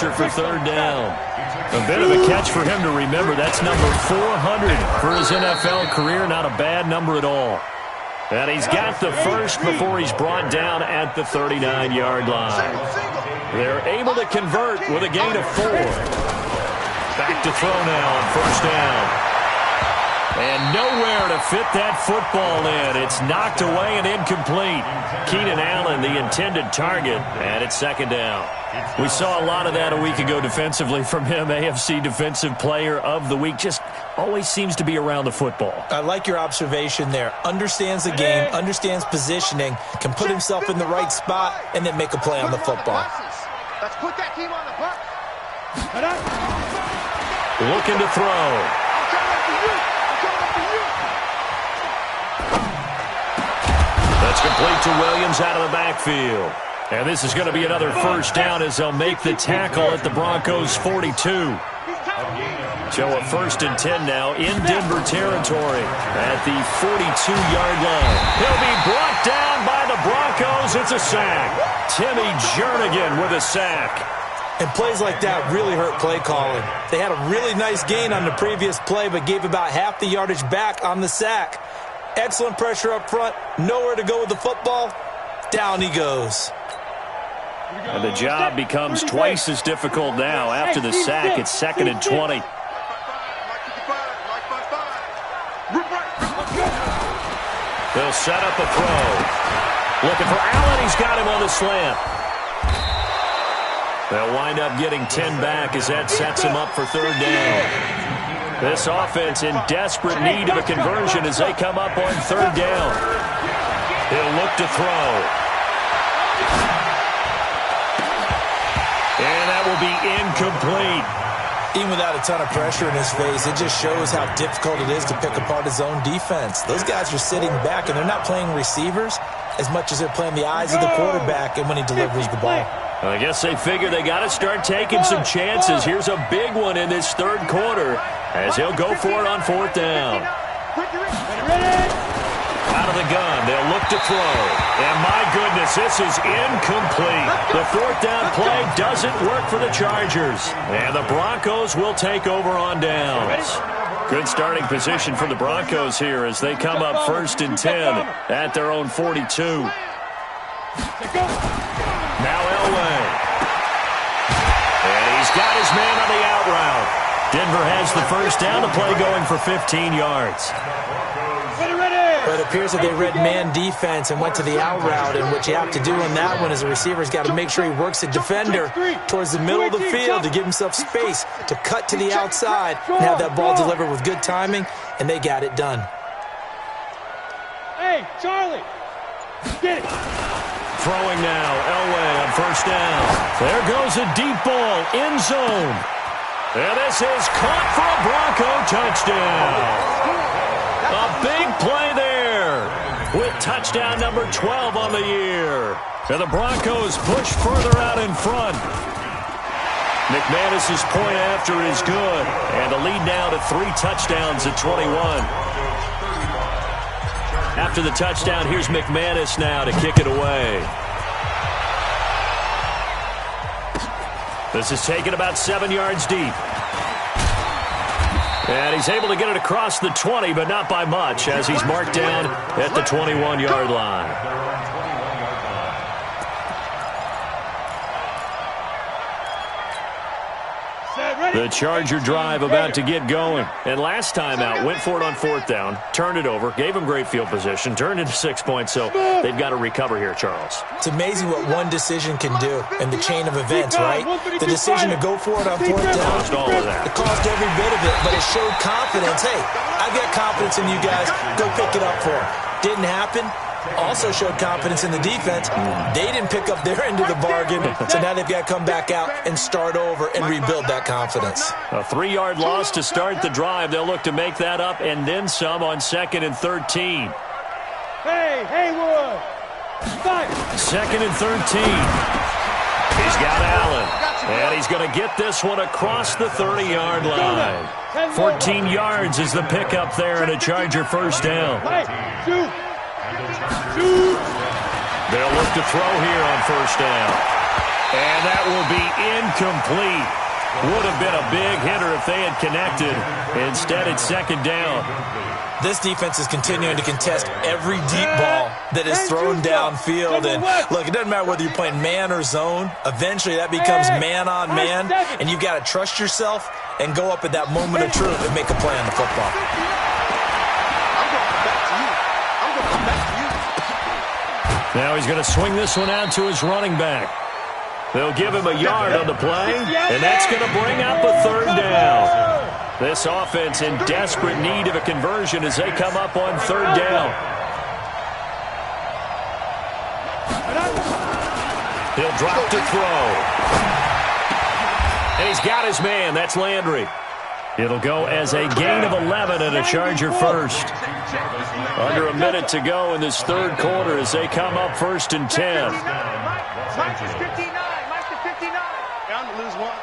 closer for third down. A bit of a catch for him to remember. That's number 400 for his NFL career. Not a bad number at all. And he's got the first before he's brought down at the 39-yard line. They're able to convert with a gain of 4. Back to throw now on first down. And nowhere to fit that football in. It's knocked away and incomplete. Keenan Allen, the intended target, and it's second down. We saw a lot of that a week ago defensively from him. AFC Defensive Player of the Week. Just always seems to be around the football. I like your observation there. Understands the game, understands positioning, can put himself in the right spot, and then make a play on the football. Let's put that team on the bus. Looking to throw. That's complete to Williams out of the backfield. And this is going to be another first down as they'll make the tackle at the Broncos' 42. So a 1st and 10 now in Denver territory at the 42-yard line. He'll be brought down by the Broncos. It's a sack. Timmy Jernigan with a sack. And plays like that really hurt play calling. They had a really nice gain on the previous play, but gave about half the yardage back on the sack. Excellent pressure up front. Nowhere to go with the football. Down he goes. And the job becomes twice as difficult now. After the sack, it's 2nd and 20. They'll set up a throw. Looking for Allen. He's got him on the slant. They'll wind up getting 10 back as that sets him up for third down. This offense in desperate need of a conversion as they come up on third down. He'll look to throw. And that will be incomplete. Even without a ton of pressure in his face, it just shows how difficult it is to pick apart his own defense. Those guys are sitting back, and they're not playing receivers as much as they're playing the eyes of the quarterback and when he delivers the ball. I guess they figure they got to start taking some chances. Here's a big one in this third quarter as he'll go for it on fourth down. Out of the gun, they'll look to throw. And my goodness, this is incomplete. The fourth down play doesn't work for the Chargers. And the Broncos will take over on downs. Good starting position for the Broncos here as they come up 1st and 10 at their own 42. Now Elway. And he's got his man on the out route. Denver has the first down, the play going for 15 yards. But it appears that they read man defense and went to the out route, and what you have to do in that one is the receiver's got to make sure he works the defender towards the middle of the field to give himself space to cut to the outside and have that ball delivered with good timing, and they got it done. Hey, Charlie, get it. Throwing now, Elway on first down. There goes a deep ball, end zone. And this is caught for a Bronco touchdown. A big play there with touchdown number 12 on the year. And the Broncos push further out in front. McManus's point after is good. And the lead now to 3 touchdowns at 21. After the touchdown, here's McManus now to kick it away. This is taken about 7 yards deep. And he's able to get it across the 20, but not by much, as he's marked down at the 21-yard line. The Charger drive about to get going. And last time out, went for it on fourth down, turned it over, gave him great field position, turned into 6 points, so they've got to recover here, Charles. It's amazing what one decision can do in the chain of events, right? The decision to go for it on fourth down. Cost all of that. It cost every bit of it, but it showed confidence. Hey, I've got confidence in you guys. Go pick it up for him. Didn't happen. Also showed confidence in the defense. They didn't pick up their end of the bargain, so now they've got to come back out and start over and rebuild that confidence. A 3-yard loss to start the drive. They'll look to make that up and then some on 2nd and 13. Hey, Haywood! 2nd and 13. He's got Allen, and he's going to get this one across the 30-yard line. 14 yards is the pickup there and a Charger first down. They'll look to throw here on first down. And that will be incomplete. Would have been a big hitter if they had connected. Instead, it's second down. This defense is continuing to contest every deep ball that is thrown downfield. And look, it doesn't matter whether you're playing man or zone. Eventually, that becomes man on man. And you've got to trust yourself and go up at that moment of truth and make a play on the football. Now he's going to swing this one out to his running back. They'll give him a yard on the play, and that's going to bring up a third down. This offense in desperate need of a conversion as they come up on third down. He'll drop to throw. And he's got his man. That's Landry. It'll go as a gain of 11 and a Charger first. Under a minute to go in this third quarter as they come up 1st and 10. Mike is 59. Mike is 59. Down to lose one.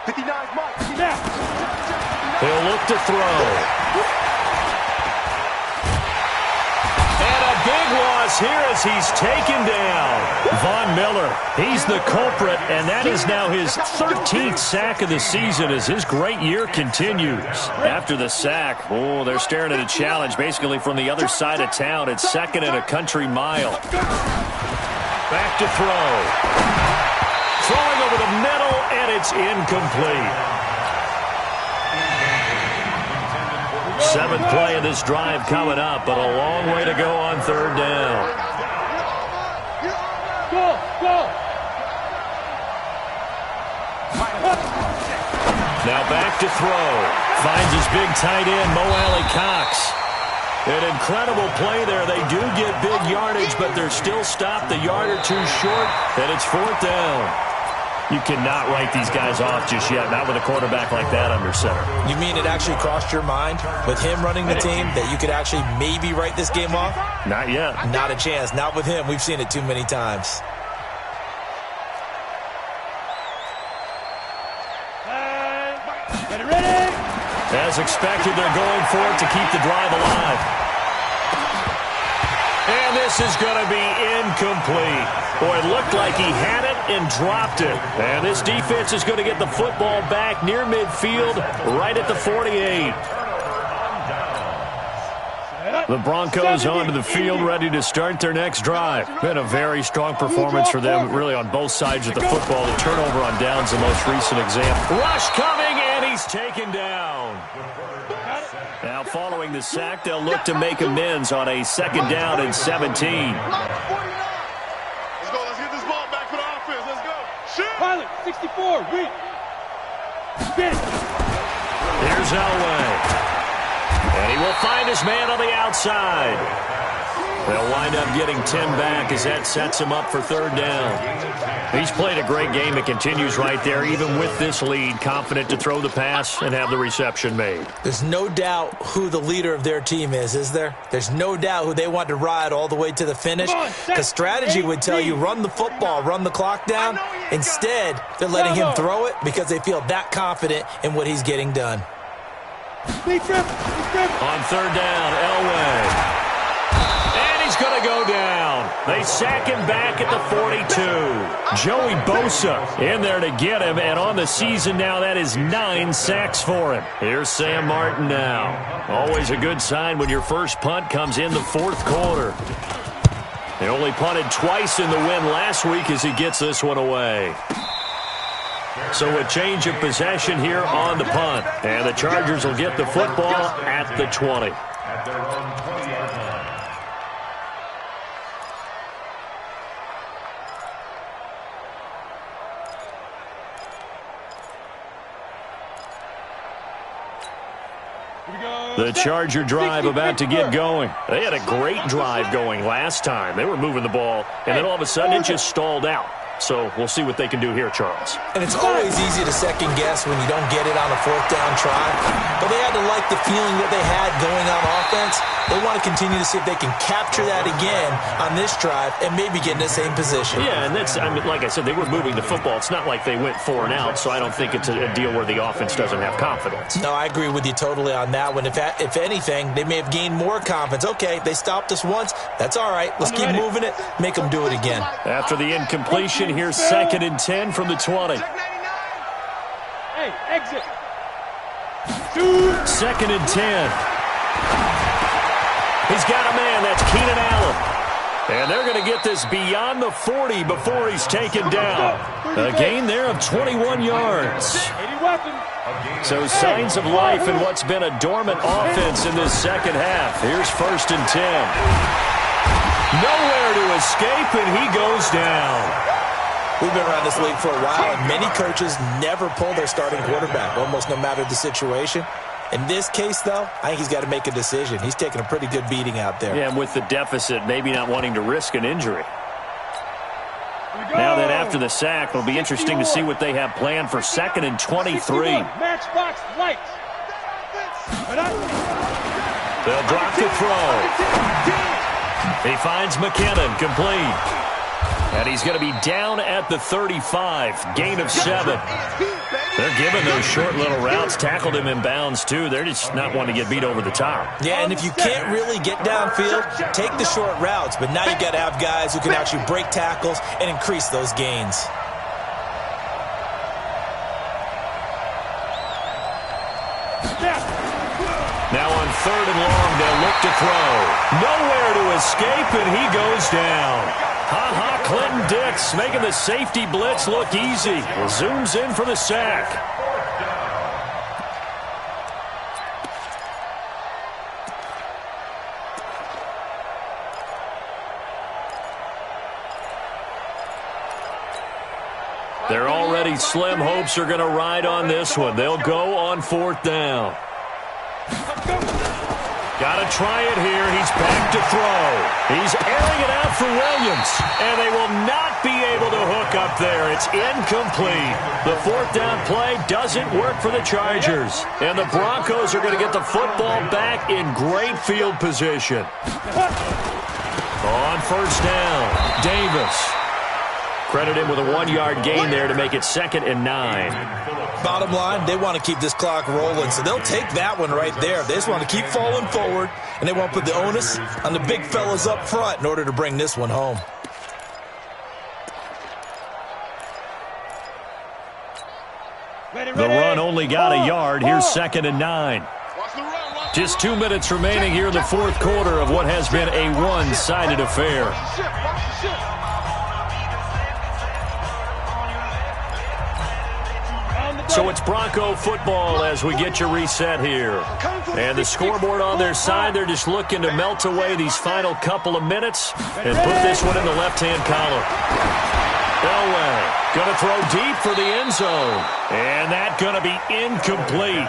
59 is Mike. He'll look to throw. And a big loss here as he's taken down. Von Miller, he's the culprit, and that is now his 13th sack of the season as his great year continues. After the sack, they're staring at a challenge basically from the other side of town. It's 2nd and a country mile. Back to throw. Throwing over the middle, and it's incomplete. 7th play of this drive coming up, but a long way to go on third down. Now back to throw. Finds his big tight end, Mo Alley-Cox. An incredible play there. They do get big yardage, but they're still stopped a yard or two short, and it's 4th down. You cannot write these guys off just yet, not with a quarterback like that under center. You mean it actually crossed your mind with him running the team that you could actually maybe write this game off? Not yet. Not a chance. Not with him. We've seen it too many times. Get ready. As expected, they're going for it to keep the drive alive. And this is going to be incomplete. Boy, it looked like he had it and dropped it. And this defense is going to get the football back near midfield, right at the 48. The Broncos onto the field, ready to start their next drive. Been a very strong performance for them, really on both sides of the football. The turnover on downs, the most recent example. Rush coming, and he's taken down. Now, following the sack, they'll look to make amends on a 2nd down and 17. Pilot, 64, read. Get it. Here's Elway. And he will find his man on the outside. They'll wind up getting 10 back as that sets him up for third down. He's played a great game. It continues right there, even with this lead, confident to throw the pass and have the reception made. There's no doubt who the leader of their team is there? There's no doubt who they want to ride all the way to the finish. Because strategy would tell you run the football, run the clock down. Instead, they're letting him throw it because they feel that confident in what he's getting done. On third down, Elway. And he's going to go down. They sack him back at the 42. Joey Bosa in there to get him, and on the season now, that is 9 sacks for him. Here's Sam Martin now. Always a good sign when your first punt comes in the 4th quarter. They only punted twice in the win last week as he gets this one away. So a change of possession here on the punt. And the Chargers will get the football at the 20. The Charger drive about to get going. They had a great drive going last time. They were moving the ball, and then all of a sudden it just stalled out. So we'll see what they can do here, Charles. And it's always easy to second guess when you don't get it on a 4th down try. But they had to like the feeling that they had going on offense. They want to continue to see if they can capture that again on this drive and maybe get in the same position. Yeah, and that's, I mean, like I said, they were moving the football. It's not like they went 4 and out, so I don't think it's a deal where the offense doesn't have confidence. No, I agree with you totally on that one. If anything, they may have gained more confidence. Okay, they stopped us once. That's all right. Let's keep moving it. Make them do it again. After the incompletion, completion here, 2nd and 10 from the 20. Hey, exit. 2nd and 10. He's got a man. That's Keenan Allen. And they're going to get this beyond the 40 before he's taken down. A gain there of 21 yards. So signs of life in what's been a dormant offense in this second half. Here's 1st and 10. Nowhere to escape, and he goes down. We've been around this league for a while, and many coaches never pull their starting quarterback, almost no matter the situation. In this case, though, I think he's got to make a decision. He's taking a pretty good beating out there. Yeah, and with the deficit, maybe not wanting to risk an injury. Now then, after the sack, it'll be interesting to see what they have planned for 2nd and 23. Matchbox lights. They'll drop to throw. He finds McKinnon, complete. And he's going to be down at the 35, gain of 7. They're giving those short little routes, tackled him in bounds, too. They're just not wanting to get beat over the top. Yeah, and if you can't really get downfield, take the short routes. But now you've got to have guys who can actually break tackles and increase those gains. Now on 3rd and long, they'll look to throw. Nowhere to escape, and he goes down. Ha-ha, Clinton Dix making the safety blitz look easy. Zooms in for the sack. They're already slim hopes are going to ride on this one. They'll go on 4th down. Got to try it here. He's back to throw. He's airing it out for Williams. And they will not be able to hook up there. It's incomplete. The 4th down play doesn't work for the Chargers. And the Broncos are going to get the football back in great field position. On 1st down, Davis. Credit him with a 1-yard gain there to make it 2nd and 9. Bottom line, they want to keep this clock rolling, so they'll take that one right there. They just want to keep falling forward, and they want to put the onus on the big fellas up front in order to bring this one home. The run only got a yard. Here's 2nd and 9. Just 2 minutes remaining here in the 4th quarter of what has been a one-sided affair. So it's Bronco football as we get you reset here. And the scoreboard on their side, they're just looking to melt away these final couple of minutes and put this one in the left-hand column. Elway going to throw deep for the end zone. And that going to be incomplete.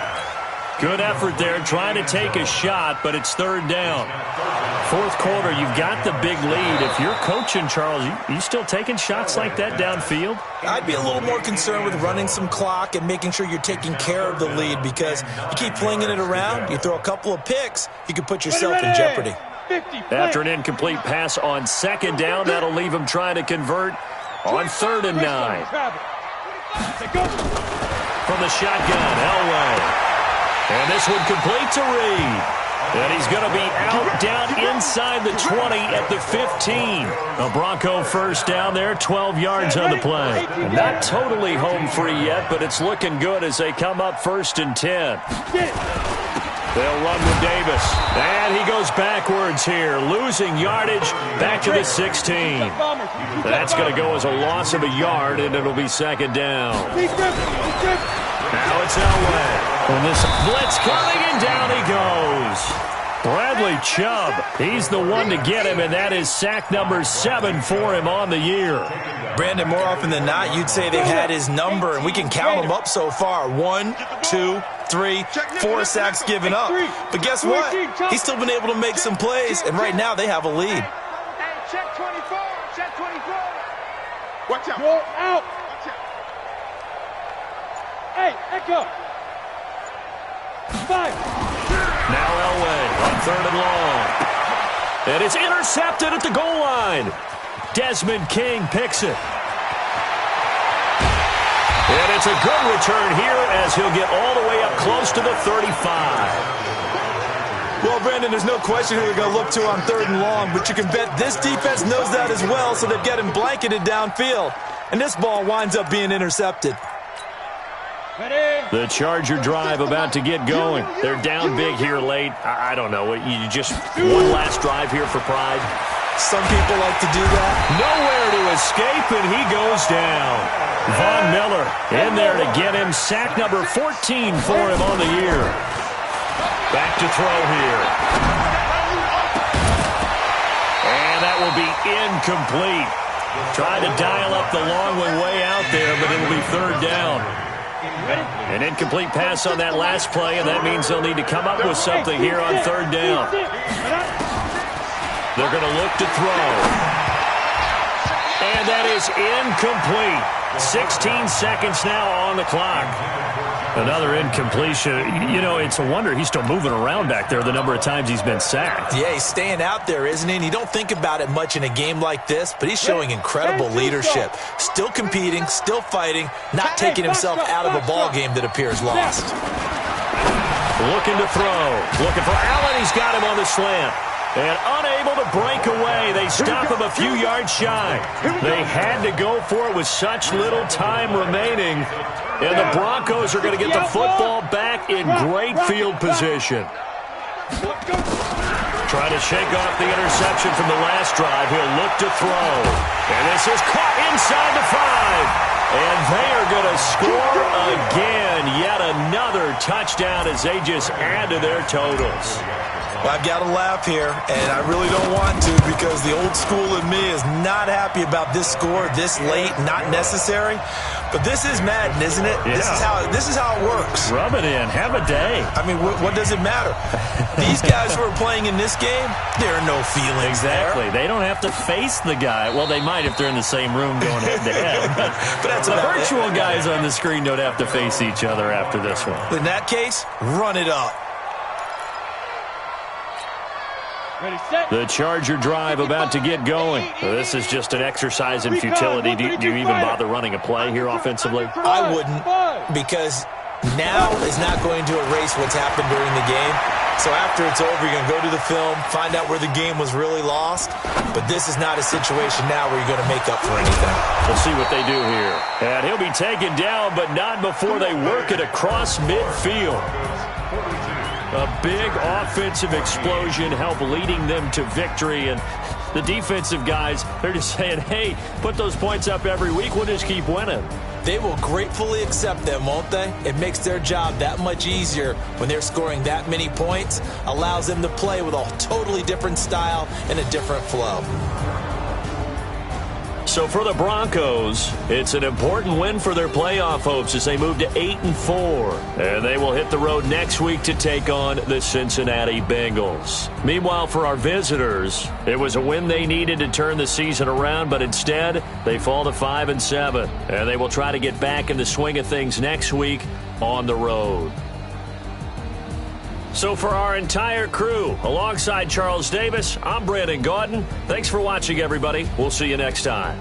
Good effort there trying to take a shot, but it's 3rd down. 4th quarter, you've got the big lead. If you're coaching, Charles, you still taking shots like that downfield? I'd be a little more concerned with running some clock and making sure you're taking care of the lead, because you keep flinging it around, you throw a couple of picks, you can put yourself in jeopardy. After an incomplete pass on 2nd down, that'll leave him trying to convert on 3rd and 9. From the shotgun, Elway. And this one complete to Reed. And he's going to be out down inside the 20 at the 15. A Bronco 1st down there, 12 yards on the play. Not totally home free yet, but it's looking good as they come up 1st and 10. They'll run with Davis. And he goes backwards here, losing yardage back to the 16. That's going to go as a loss of a yard, and it'll be 2nd down. Now it's Elway. And this blitz coming, and down he goes. Bradley Chubb, he's the one to get him, and that is sack number 7 for him on the year. Brandon, more often than not, you'd say they've had his number, and we can count them up so far. 1, 2, 3, 4 sacks given up. But guess what? He's still been able to make some plays, and right now they have a lead. Hey, check 24. Check 24. Watch out. Go out. Hey, Echo. 5. Now Elway on 3rd and long. And it's intercepted at the goal line. Desmond King picks it. And it's a good return here as he'll get all the way up close to the 35. Well, Brandon, there's no question who they're going to look to on 3rd and long, but you can bet this defense knows that as well, so they've got him blanketed downfield. and this ball winds up being intercepted. The Charger drive about to get going. They're down big here late. I don't know. You just one last drive here for pride. Some people like to do that. Nowhere to escape, and he goes down. Von Miller in there to get him. Sack number 14 for him on the year. Back to throw here. And that will be incomplete. Tried to dial up the long one way out there, but it will be third down. An incomplete pass on that last play, and that means they'll need to come up with something here on third down. They're going to look to throw. And that is incomplete. 16 seconds now on the clock. Another incompletion. You know, it's a wonder he's still moving around back there the number of times he's been sacked. Yeah, he's staying out there, isn't he? And you don't think about it much in a game like this, but he's showing incredible leadership. Still competing, still fighting, not taking himself out of a ball game that appears lost. Looking to throw. Looking for Allen. He's got him on the slant. And unable to break away. They stop him a few yards shy. They had to go for it with such little time remaining. And the Broncos are going to get the football back in great field position. Trying to shake off the interception from the last drive. He'll look to throw. And this is caught inside the 5. And they are going to score again. Yet another touchdown as they just add to their totals. Well, I've got to laugh here, and I really don't want to because the old school in me is not happy about this score this late, not necessary. But this is Madden, isn't it? Yeah. This is how it works. Rub it in. Have a day. I mean, what does it matter? These guys who are playing in this game, there are no feelings Exactly. there. They don't have to face the guy. Well, they might if they're in the same room going head-to-head. But that's the about virtual it. guys on the screen don't have to face each other after this one. In that case, run it up. The Charger drive about to get going. This is just an exercise in futility. Do you even bother running a play here offensively? I wouldn't, because now is not going to erase what's happened during the game. So after it's over, you're going to go to the film, find out where the game was really lost. But this is not a situation now where you're going to make up for anything. We'll see what they do here. And he'll be taken down, but not before they work it across midfield. A big offensive explosion helped leading them to victory. And the defensive guys, they're just saying, hey, put those points up every week. We'll just keep winning. They will gratefully accept them, won't they? It makes their job that much easier when they're scoring that many points. Allows them to play with a totally different style and a different flow. So for the Broncos, it's an important win for their playoff hopes as they move to 8-4. And they will hit the road next week to take on the Cincinnati Bengals. Meanwhile, for our visitors, it was a win they needed to turn the season around, but instead, they fall to 5-7. And they will try to get back in the swing of things next week on the road. So for our entire crew, alongside Charles Davis, I'm Brandon Gaudin. Thanks for watching, everybody. We'll see you next time.